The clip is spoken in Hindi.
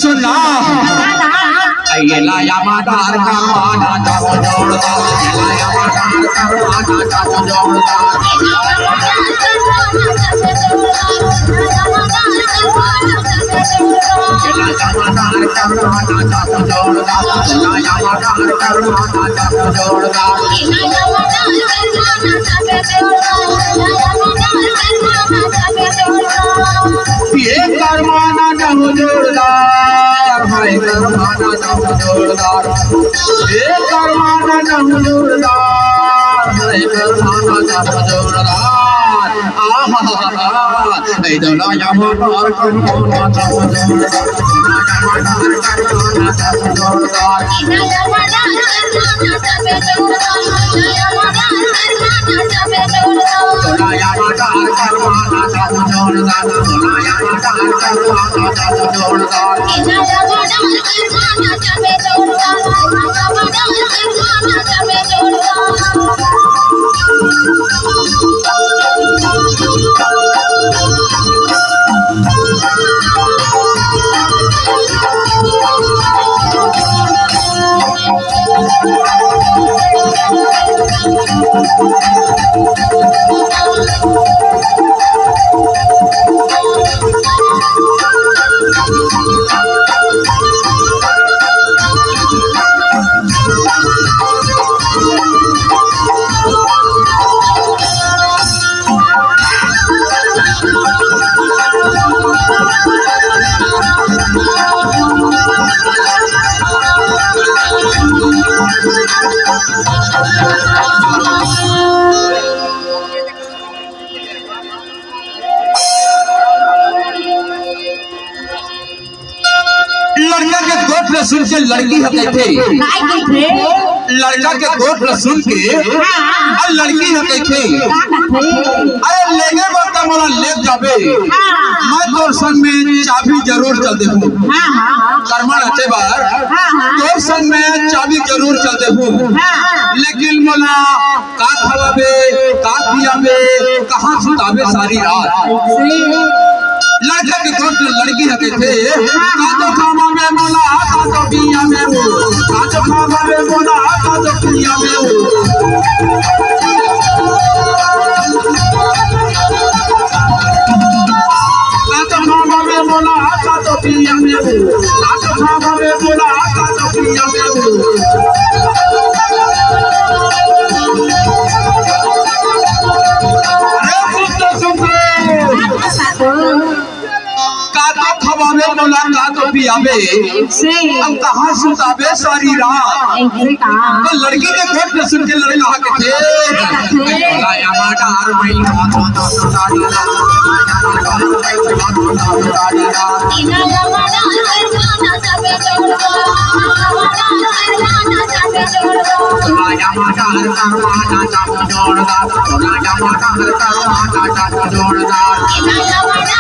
सुना ये लाया मादार का माना जाओ जोड़दार ये लाया मादार का माना जाओ जोड़दार ये लाया मादार का माना जाओ जोड़दार ये लाया मादार का माना जाओ जोड़दार ये करमाना जाओ जोड़दार भाई करमाना जाओ जोड़दार ये करमाना जाओ जोड़दार भाई करमाना जाओ जोड़दार आहा ऐ दोला यामा और करमाना जाओ जोड़दार करमाना जाओ जोड़दार दोला यामा करमाना जाओ जोड़दार दोला यामा करमाना जाओ जोड़दार लड़का के गोत्र सुन के लड़की है कहते लड़का के गोत्र सुन के और लड़की है कहते अरे लेगे वक्त मोला ले जाबे मैं तोर संग में चाबी जरूर चल देहूं कर्मण अते बार तोर संग में चाबी जरूर चल देहूं लेकिन मोला का खवाबे का पियाबे कहां सुताबे सारी रात लड़का के गोत्र लड़की है कहते का तो खावा में मोला का तो पिया में हो का तो खावा में मोला का तो पिया में हो का तो खावा में मोला का तो पिया में हो का तो खावा में मोला का तो पिया में हो मोला का तो पियाबे अब कहां सुताबे सारी रात तो लड़की के गोत्र सुन के लड़का के थे लाया मादार मैया लाया मादार करवाना जाओ जोड़दार लाया मादार करवाना जाओ जोड़दार